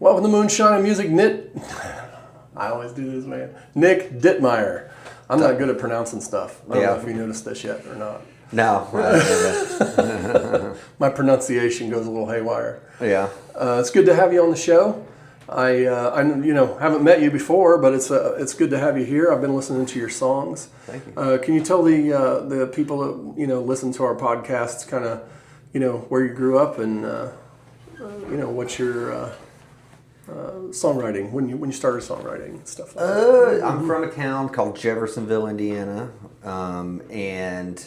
Welcome to Moonshine Music, I always do this, man. Nick Dittmeier. I'm not good at pronouncing stuff. I don't know if you noticed this yet or not. No. My pronunciation goes a little haywire. Yeah. It's good to have you on the show. I haven't met you before, but it's good to have you here. I've been listening to your songs. Thank you. Can you tell the people that listen to our podcasts kind of where you grew up and what's your songwriting when you started songwriting and stuff like that? I'm from a town called Jeffersonville, Indiana, and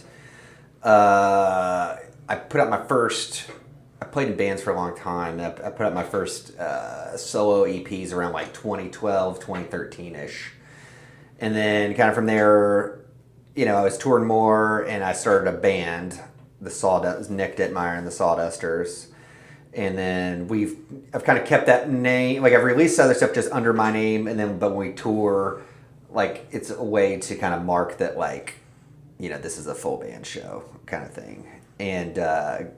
I put out my first. I played in bands for a long time. I put out my first solo EPs around like 2012, 2013-ish. And then kind of from there, I was touring more and I started a band, Nick Dittmeier and the Sawdusters. And then I've kind of kept that name. Like I've released other stuff just under my name. And then, but when we tour, like it's a way to kind of mark that like, this is a full band show kind of thing. And, I've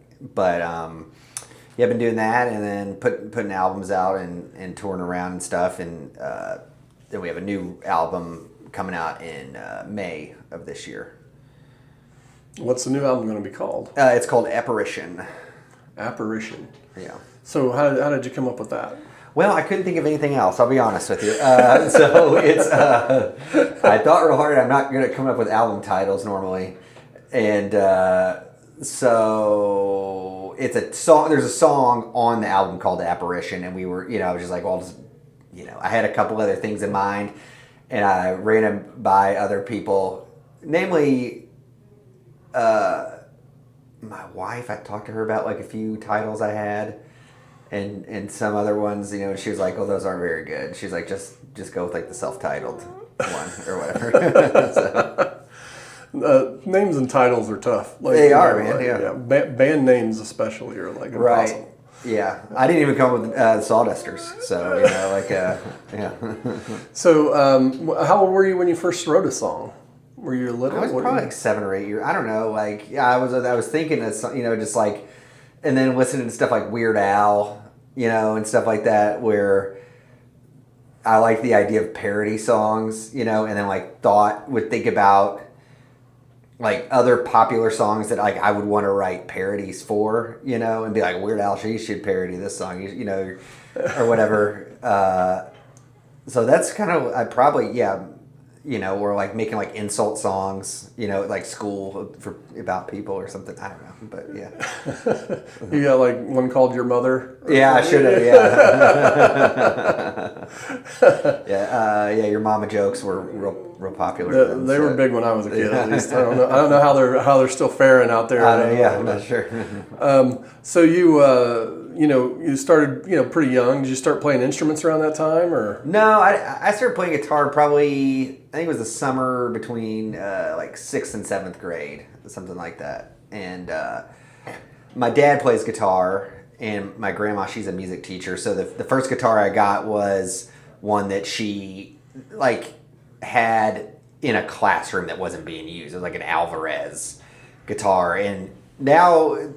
been doing that and then putting albums out and touring around and stuff. And then we have a new album coming out in May of this year. What's the new album going to be called? It's called Apparition. Apparition. Yeah. So how did you come up with that? Well, I couldn't think of anything else. I'll be honest with you. So it's I thought real hard. I'm not good at coming up with album titles normally, and so it's a song. There's a song on the album called Apparition, and we were, I was just like, well, I had a couple other things in mind, and I ran them by other people, namely, my wife. I talked to her about like a few titles I had. And some other ones, she was like, "Oh, those aren't very good." She's like, "Just go with like the self-titled one or whatever." So. Names and titles are tough. Like, they are, man. Yeah. Band names especially are like impossible. Right. Yeah, I didn't even come up with Sawdusters, so yeah. So, how old were you when you first wrote a song? Were you little? I was probably like 7 or 8 years. I don't know. Like, I was thinking of just like. And then listening to stuff like Weird Al, and stuff like that, where I like the idea of parody songs, and then like would think about like other popular songs that like I would want to write parodies for, and be like, Weird Al, you should parody this song, or whatever. So that's kind of, I probably, or like making like insult songs, like school about people or something. I don't know, but yeah. You got like one called Your Mother? Yeah, I should have. Yeah. Your mama jokes were real popular. They were big when I was a kid. At least I don't know how they're still faring out there. I'm not sure. So you started pretty young. Did you start playing instruments around that time or? No, I started playing guitar probably, I think it was the summer between like 6th and 7th grade, something like that. And my dad plays guitar, and my grandma, she's a music teacher. So the first guitar I got was one that she like had in a classroom that wasn't being used. It was like an Alvarez guitar. And now I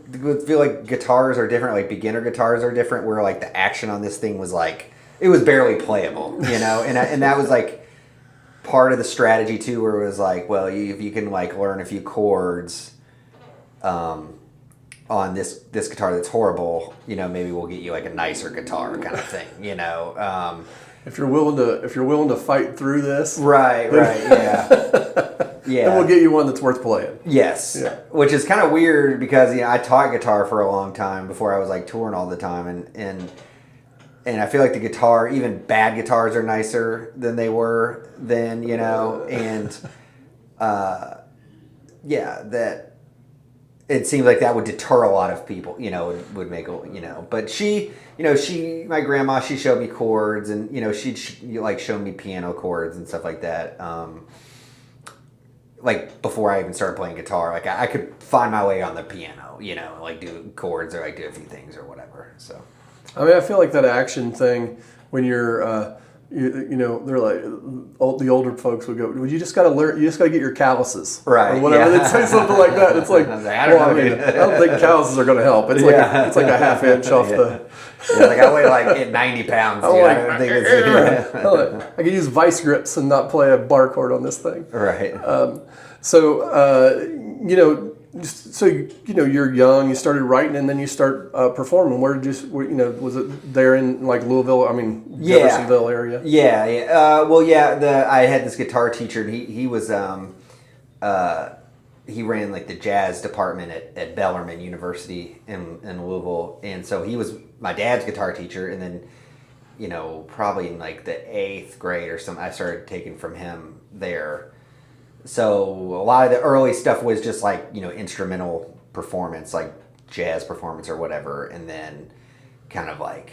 feel like guitars are different, like beginner guitars are different, where like the action on this thing was like, it was barely playable, and that was like part of the strategy too, where it was like, well, if you can like learn a few chords on this guitar that's horrible, maybe we'll get you like a nicer guitar kind of thing, If you're willing to fight through this, right, yeah. Then we'll get you one that's worth playing. Yes, yeah. Which is kind of weird because I taught guitar for a long time before I was like touring all the time, and I feel like the guitar, even bad guitars, are nicer than they were then, and that it seemed like that would deter a lot of people, would make, but my grandma, she showed me chords, and she'd like show me piano chords and stuff like that. Like before I even started playing guitar, like I could find my way on the piano, like do chords or like do a few things or whatever. So, I mean, I feel like that action thing when you're, you know, they're like, the older folks would go, well, you just got to learn, you just got to get your calluses. Right. Or whatever. Yeah. They'd say something like that. It's like, I don't think calluses are going to help. It's it's like a half inch off the. Yeah, like I weigh like 90 pounds. Dude. I don't think it's. I could use vice grips and not play a bar chord on this thing. Right. You know, so you know, you're young. You started writing, and then you start performing. Where did you know? Was it there in like Louisville? I mean, Jeffersonville area. Yeah, yeah. Well, yeah. I had this guitar teacher. And he was he ran like the jazz department at Bellarmine University in Louisville, and so he was my dad's guitar teacher. And then, you know, probably in like the 8th grade or something, I started taking from him there. So a lot of the early stuff was just like, you know, instrumental performance, like jazz performance or whatever, and then kind of like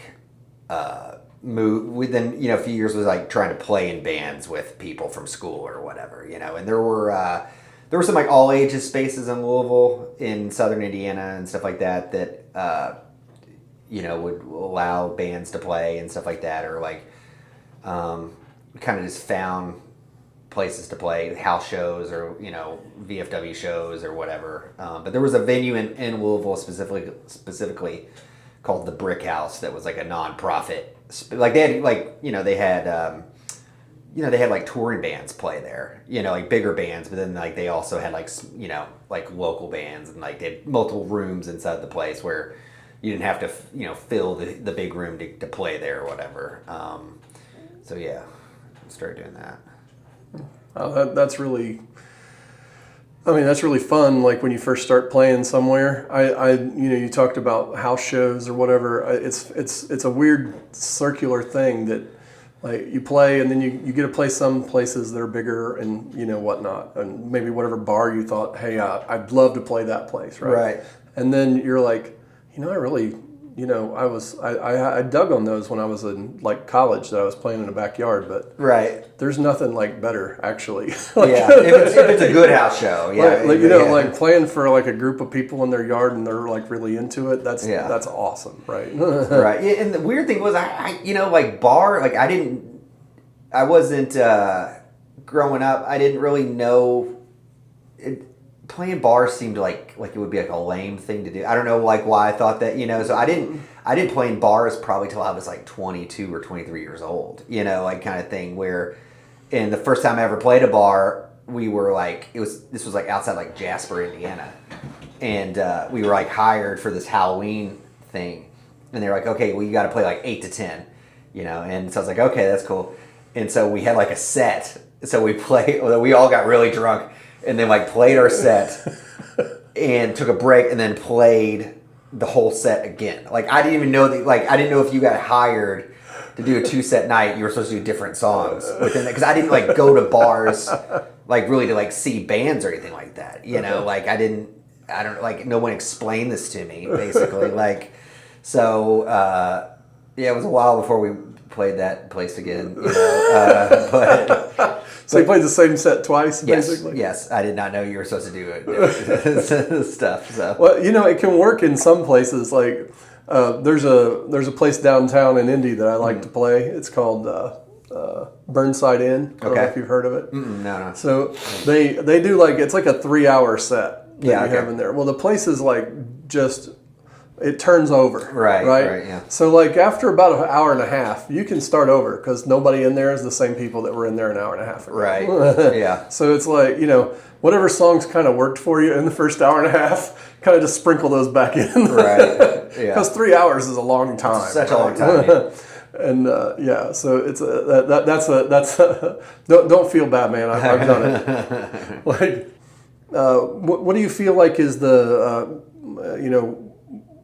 within, you know, a few years was like trying to play in bands with people from school or whatever, you know. And there were some like all ages spaces in Louisville, in southern Indiana and stuff like that you know, would allow bands to play and stuff like that, or like kind of just found places to play, house shows or, you know, VFW shows or whatever. But there was a venue in Louisville specifically called the Brick House that was like a non-profit. Like they had like, you know, they had like touring bands play there, you know, like bigger bands, but then like they also had like, you know, like local bands, and like they had multiple rooms inside the place where you didn't have to, you know, fill the big room to play there or whatever. So yeah, I started doing that. Oh, that's really fun. Like when you first start playing somewhere, you know, you talked about house shows or whatever. It's a weird circular thing that, like, you play and then you get to play some places that are bigger and, you know, whatnot, and maybe whatever bar you thought, hey, I'd love to play that place, right? Right. And then you're like, you know, I really, you know, I dug on those when I was in like college, that I was playing in the backyard, but right, there's nothing like better actually. Like, yeah, if it's a good house show, yeah, like you know, like playing for like a group of people in their yard and they're like really into it. That's awesome, right? Right. Yeah, and the weird thing was, I you know, like bar, like I wasn't growing up. I didn't really know. Playing bars seemed like it would be like a lame thing to do. I don't know like why I thought that, you know. So I didn't play in bars probably till I was like 22 or 23 years old, you know, like kind of thing where, and the first time I ever played a bar, we were like, this was like outside like Jasper, Indiana. And we were like hired for this Halloween thing. And they were like, okay, well you got to play like 8 to 10, you know. And so I was like, okay, that's cool. And so we had like a set. So we all got really drunk. And then like played our set and took a break and then played the whole set again. Like I didn't even know I didn't know if you got hired to do a 2-set night, you were supposed to do different songs within that. Cause I didn't like go to bars like really to like see bands or anything like that. You know, like I don't like, no one explained this to me basically. Like, so, yeah, it was a while before we played that place again, you know, but... So you played the same set twice, basically? Yes, I did not know you were supposed to do it stuff. So. Well, you know, it can work in some places. Like there's a place downtown in Indy that I like to play. It's called Burnside Inn. I don't know if you've heard of it. No. So they do like, it's like a 3-hour set that you have in there. Well, the place is like just... It turns over, right? Yeah. So like after about an hour and a half, you can start over because nobody in there is the same people that were in there an hour and a half ago. Right. Yeah. So it's like, you know, whatever songs kind of worked for you in the first hour and a half, kind of just sprinkle those back in. Right. Yeah. Because 3 hours is a long time. It's such a long time. Yeah. And so it's don't feel bad, man. I've done it. Like, what do you feel like is the you know,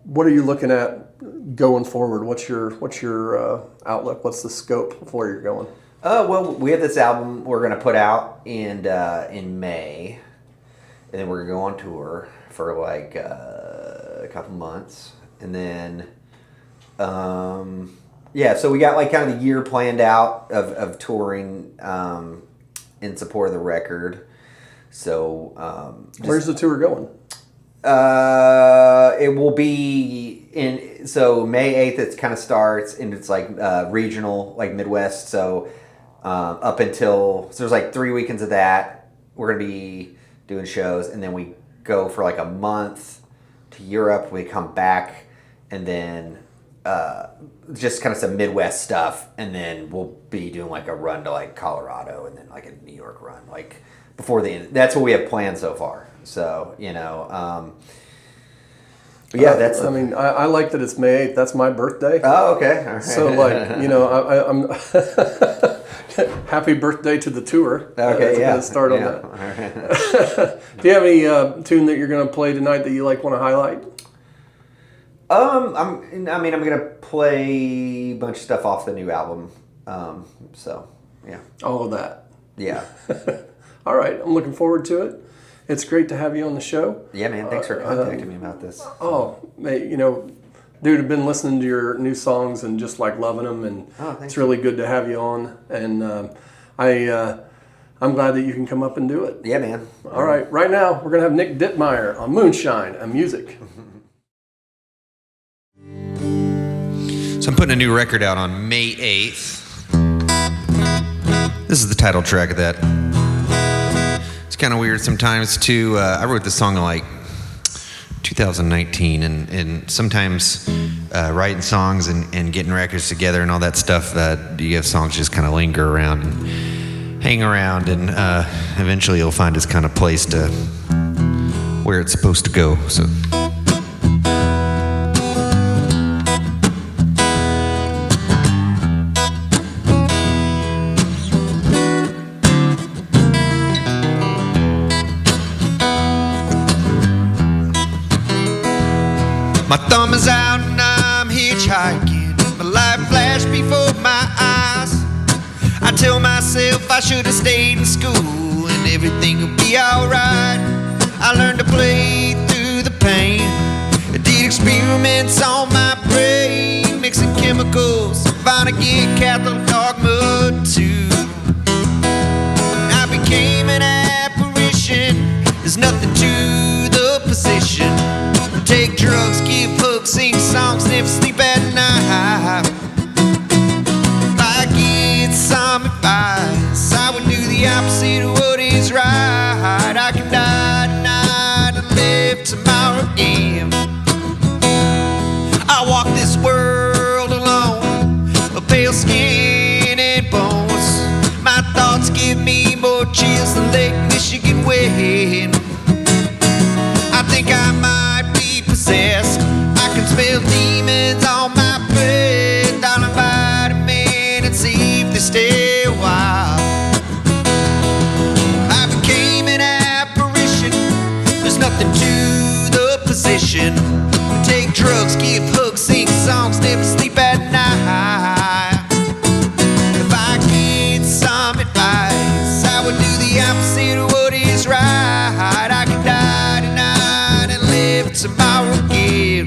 what are you looking at going forward? What's your outlook? What's the scope of where you're going? Well, we have this album we're going to put out in May, and then we're going to go on tour for like a couple months, and then so we got like kind of the year planned out of touring in support of the record. So where's the tour going? It will be in So May 8th, it kind of starts, and it's like regional, like Midwest. So up until, so there's like 3 weekends of that. We're going to be doing shows, and then we go for like a month to Europe. We come back, and then just kind of some Midwest stuff, and then we'll be doing like a run to like Colorado, and then like a New York run, like before the end. That's what we have planned so far. So, you know, but yeah, that's. I mean, I like that it's May 8th. That's my birthday. Oh, okay. All right. So, like, you know, I'm happy birthday to the tour. Okay, yeah. Start on that. All right. Do you have any tune that you're going to play tonight that you like want to highlight? I'm gonna play a bunch of stuff off the new album. So yeah. All of that. Yeah. All right. I'm looking forward to it. It's great to have you on the show. Yeah, man. Thanks for contacting me about this. Oh, you know, dude, I've been listening to your new songs and just like loving them, and it's really good to have you on. And I'm glad that you can come up and do it. Yeah, man. All right. Right now, we're gonna have Nick Dittmeier on Moonshine and Music. So I'm putting a new record out on May 8th. This is the title track of that. It's kind of weird sometimes too. I wrote this song in like 2019, and sometimes writing songs and getting records together and all that stuff, you have songs just kind of linger around and hang around, and eventually you'll find its kind of place to where it's supposed to go. So. My thumb is out and I'm hitchhiking. My life flashed before my eyes. I tell myself I should have stayed in school and everything will be alright. I learned to play through the pain. I did experiments on my brain, mixing chemicals, finally get Catholic dogma too. I became an apparition. There's nothing to the position. Take drugs, give hugs, sing songs, never sleep at night. If I get some advice, I would do the opposite of what is right. I can die tonight and live tomorrow again. I walk this world alone, a pale skin and bones. My thoughts give me more chills than Lake Michigan wind. I think I might be possessed. I can smell demons on my breath. I'll invite them in and see if they stay a while. I became an apparition. There's nothing to the position. Take drugs, give hugs, sing songs, never sleep at night. If I get some advice, I would do the opposite of what is right. I could die tonight and live tomorrow again.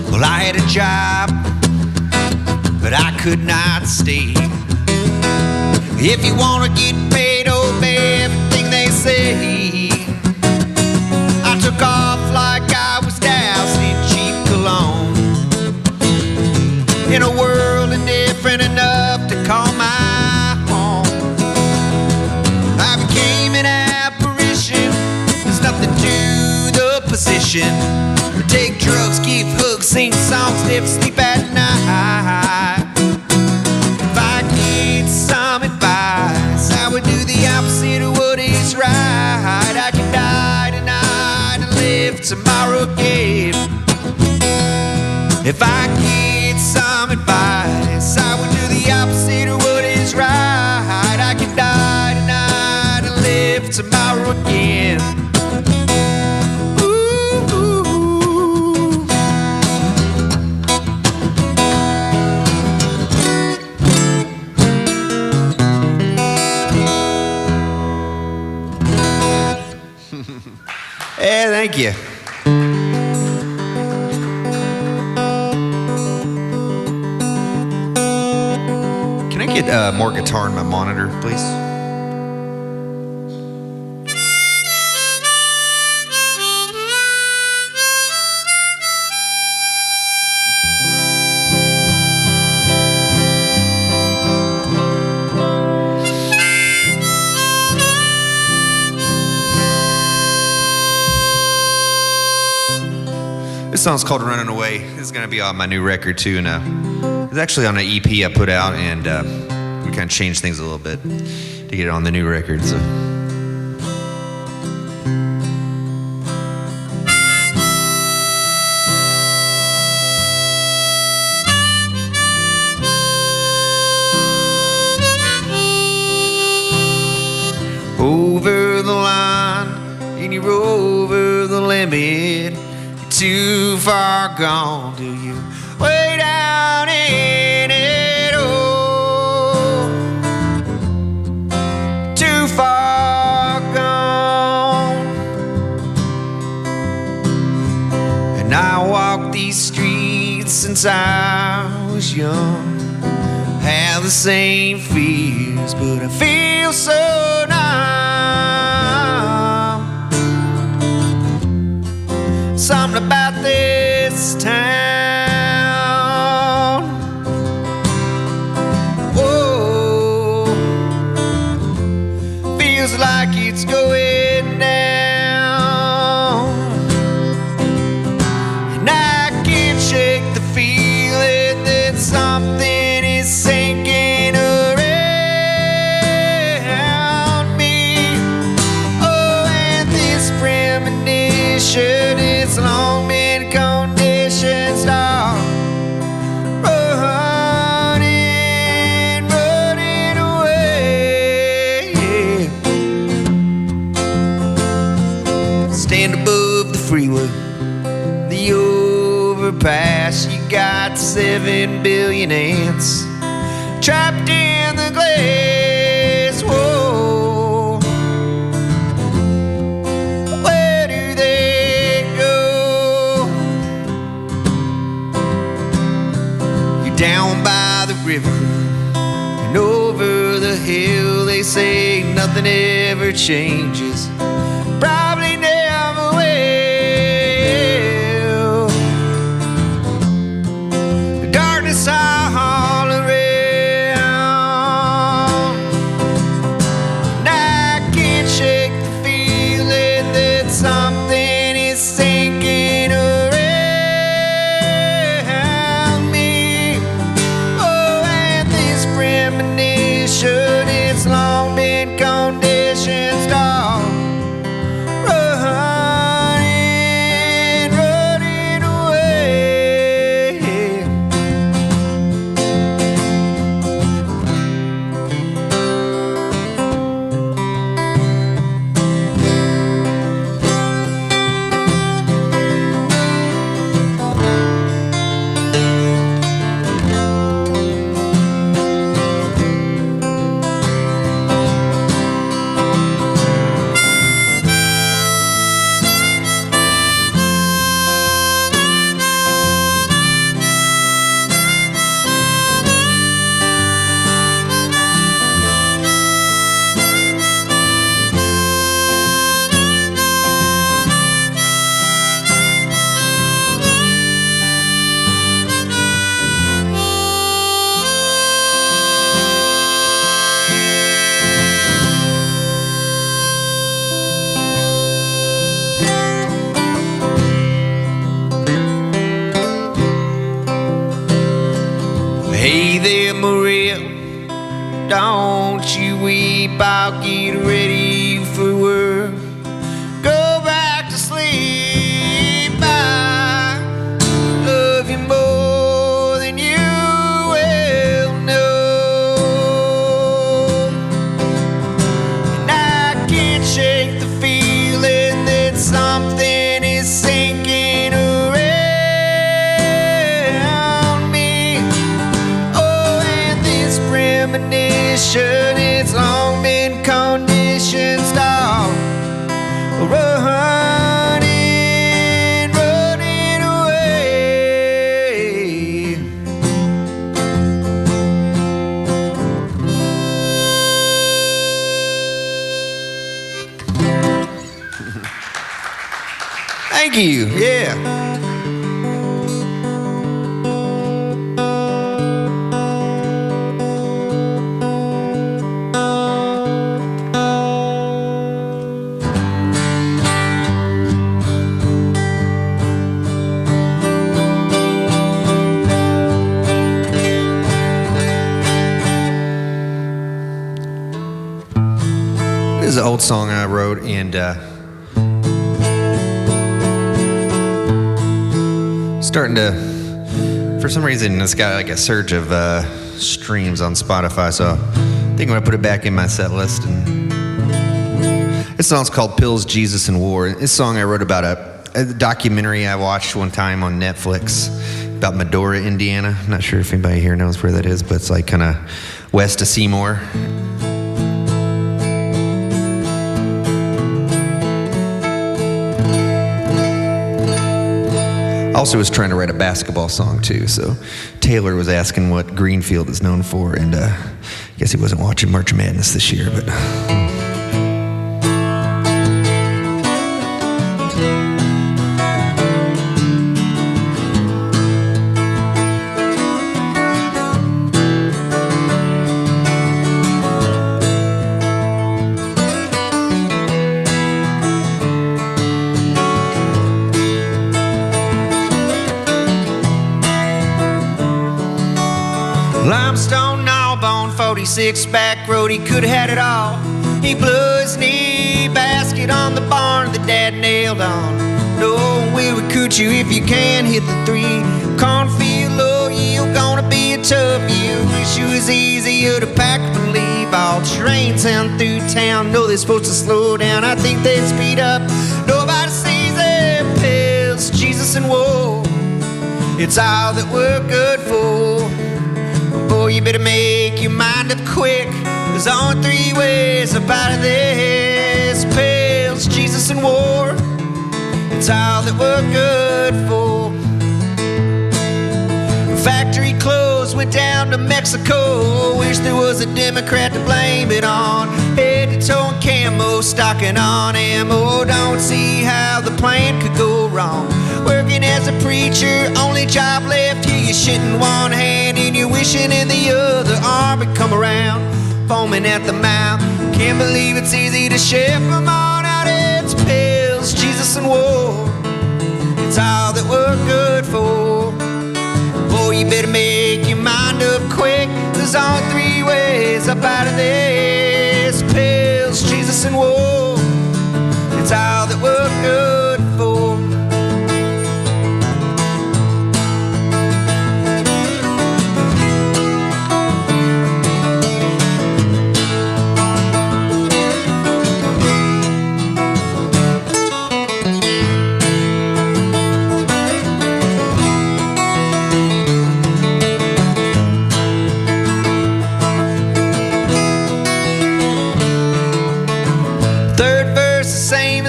Well, I had a job, but I could not stay. If you wanna get paid, obey everything they say. I took off like I was doused in cheap cologne, in a world indifferent enough to call my home. I became an apparition. There's nothing to the position. Take drugs, give hugs, sing songs, never sleep at night. If I get some advice, I would do the opposite of what is right. I could die tonight and live tomorrow again. If I get some advice, I would do the opposite of what is right. I could die tonight and live tomorrow again. Thank you. Can I get more guitar in my monitor, please? This song's called Running Away. This is going to be on my new record, too. And it's actually on an EP I put out, and we kind of changed things a little bit to get it on the new record. So. Over the line, and you're over the limit. Too far gone, do you? Way down in it, oh. Too far gone. And I walked these streets since I was young. Have the same fears, but I feel so numb. Something about this town. Whoa, feels like it's going down. And I can't shake the feeling that something is sinking around me. Oh, and this premonition, it's long been conditioned. Start running, running away. Stand above the freeway, the overpass. You got 7 billion ants trapped in the glass. Whoa, where do they go? You're down by the river and over the hill. They say nothing ever changes, probably never will. The darkness all around, and I can't shake the feeling that something is sinking around me. Oh, and this premonition, it's long been conditioned. Start running, running away. Hey there, Maria, don't you weep, I'll get ready for work. Go back to sleep, I love you more than you will know. And I can't shake the feeling that something is sinking around me. Oh, and this premonition, it's long been conditioned. Thank you. Yeah. This is an old song I wrote, and starting to, for some reason, it's got like a surge of streams on Spotify, so I think I'm gonna put it back in my set list. And this song's called Pills, Jesus, and War. This song I wrote about a documentary I watched one time on Netflix about Medora, Indiana. I'm not sure if anybody here knows where that is, but it's like kind of west of Seymour. Also was trying to write a basketball song too, so Taylor was asking what Greenfield is known for, and I guess he wasn't watching March Madness this year, but... Limestone, gnawbone, 46 back road, he could've had it all. He blew his knee basket on the barn that Dad nailed on. No, we recruit you if you can hit the three. Cornfield, low yield, gonna be a tough year. Wish it was easier to pack and leave. All trains down through town, know they're supposed to slow down. I think they'd speed up. Nobody sees their pills, Jesus and war. It's all that we're good for. Boy, you better make your mind up quick. There's only three ways up out of this. Pills, Jesus, and war. It's all that we're good for. Factory closed, went down to Mexico. Wish there was a Democrat to blame it on. Head to toe in camo, stocking on ammo. Don't see how the plan could go wrong. Working as a preacher, only job left here. You're shitting one hand and you're wishing in the other arm would come around, foaming at the mouth. Can't believe it's easy to ship them on out. It's pills, Jesus, and war. It's all that we're good for. Boy, you better make your mind up quick. There's only three ways up out of this. Pills, Jesus, and war. It's all that we're good for.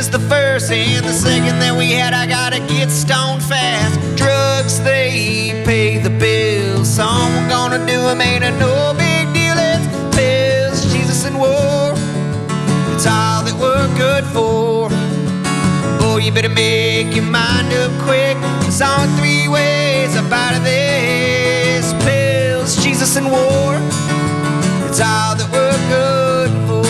The first and the second that we had, I gotta get stoned fast. Drugs, they pay the bills. Someone gonna do them, ain't a no big deal. It's pills, Jesus, and war. It's all that we're good for. Boy, you better make your mind up quick. There's only three ways up out of this. Pills, Jesus, and war. It's all that we're good for.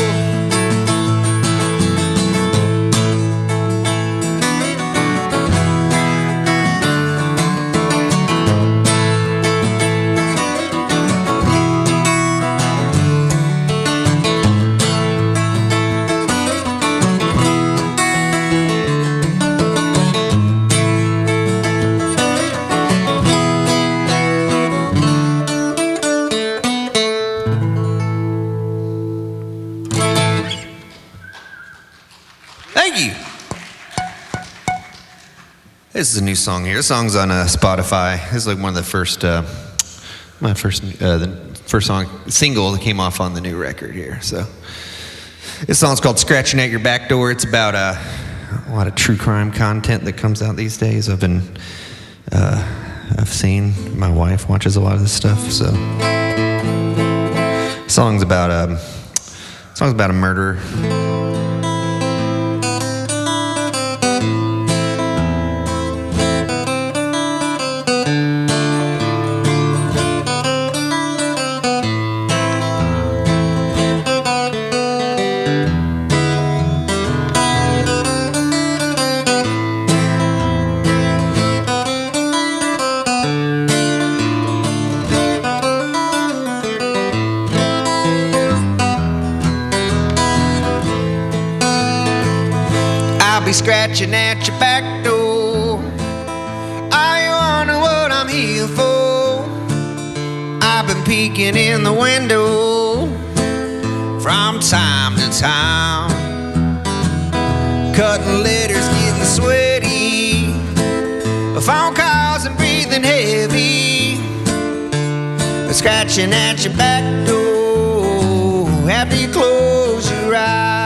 This is a new song here. This song's on Spotify. This is like one of the first, the first single that came off on the new record here. So this song's called "Scratching at Your Back Door." It's about a lot of true crime content that comes out these days. I've seen, my wife watches a lot of this stuff. So song's about a murder. scratching at your back door. I wonder what I'm here for. I've been peeking in the window from time to time, cutting letters, getting sweaty, phone calls and breathing heavy, scratching at your back door after you close your eyes.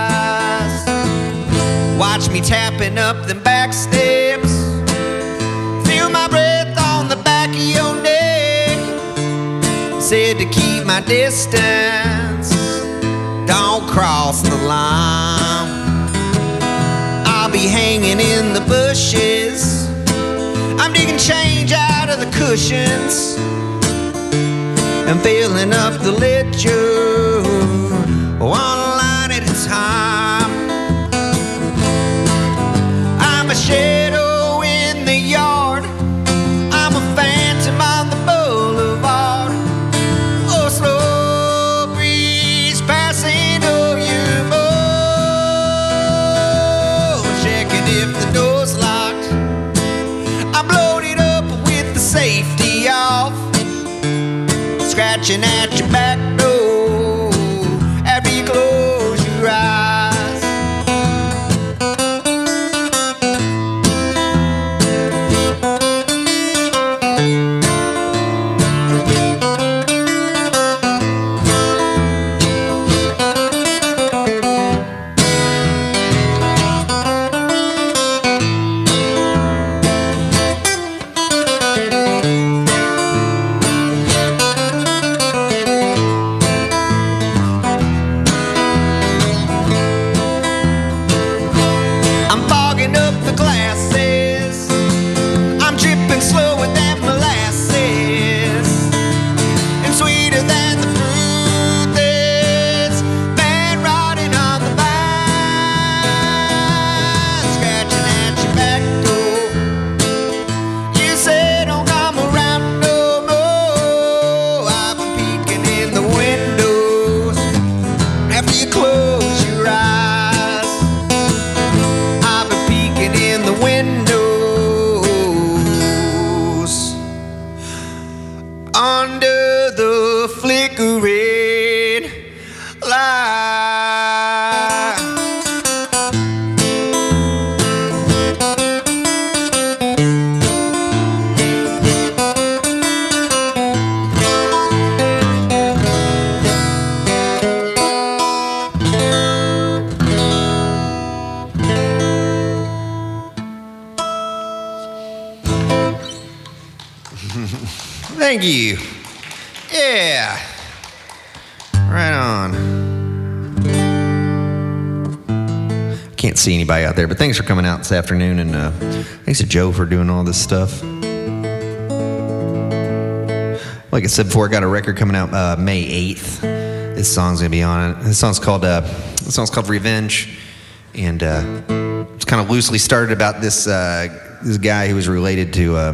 Watch me tapping up them back steps, feel my breath on the back of your neck. Said to keep my distance, don't cross the line. I'll be hanging in the bushes, I'm digging change out of the cushions and filling up the ledger one line at a time. I'm a shadow in the yard, I'm a phantom on the boulevard. Oh, slow breeze passing over your boat, checking if the door's locked. I'm loaded up with the safety off, scratching at your back door after you close your eyes. Thank you. Yeah. Right on. Can't see anybody out there, but thanks for coming out this afternoon, and thanks to Joe for doing all this stuff. Like I said before, I got a record coming out May 8th. This song's gonna be on it. This song's called Revenge, and it's kind of loosely started about this guy who was related to a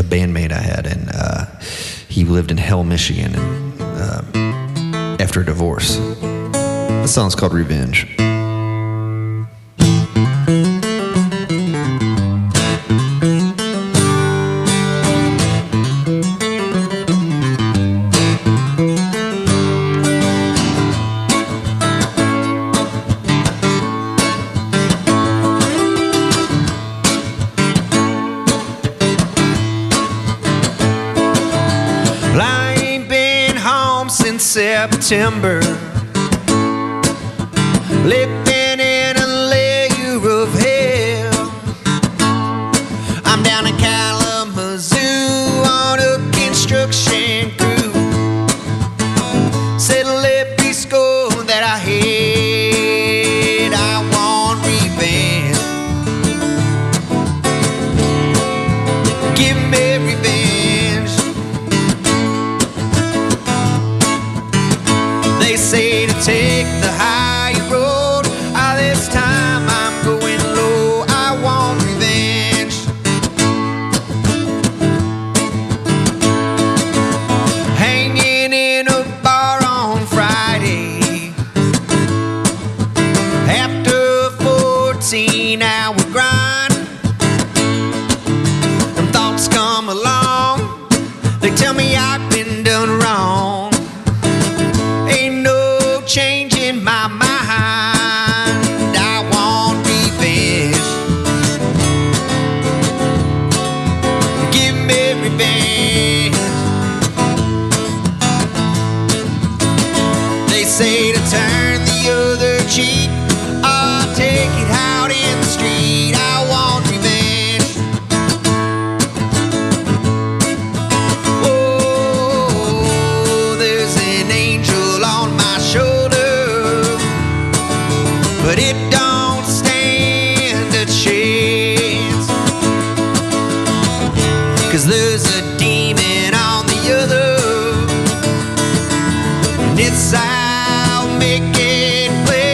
bandmate I had, and he lived in Hell, Michigan, and after a divorce. The song's called Revenge. September, living in a layer of hell. I'm down in Kalamazoo on a construction crew. Settle every score that I had. I want revenge. Give me revenge. They say to take the high road. This time I'm going low. I want revenge. Hanging in a bar on Friday after a 14-hour revenge. They say to turn the other cheek, I'll take it out in the street. I want revenge. Oh, there's an angel on my shoulder, but it don't stand a chance, 'cause there's a demon on the other, and it's I'll make it play.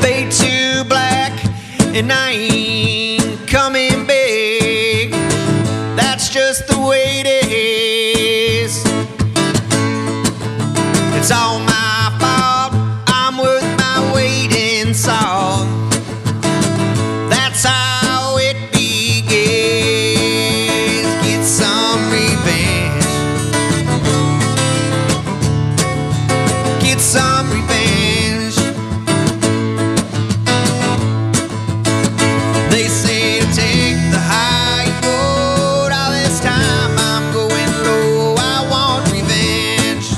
Fade to black, and I ain't coming back. That's just the way it is. It's all my fault. I'm worth my weight in salt. That's how it begins. Get some revenge. Get some revenge. They say to take the high road. All this time I'm going low. I want revenge.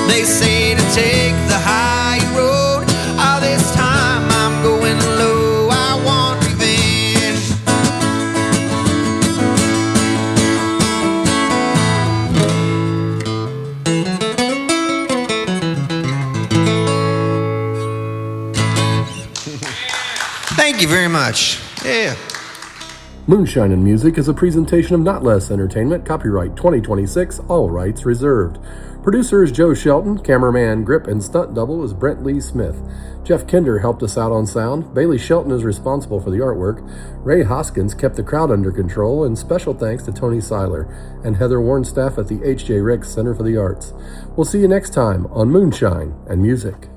They say to take the high road. All this time I'm going low. I want revenge. Thank you very much. Yeah. Moonshine and Music is a presentation of Notlehs Entertainment, copyright 2026, all rights reserved. Producer is Joe Shelton, cameraman, grip, and stunt double is Brent Lee Smith. Jeff Kinder helped us out on sound. Bailey Shelton is responsible for the artwork. Ray Hoskins kept the crowd under control, and special thanks to Tony Seiler and Heather Warnstaff at the H.J. Ricks Center for the Arts. We'll see you next time on Moonshine and Music.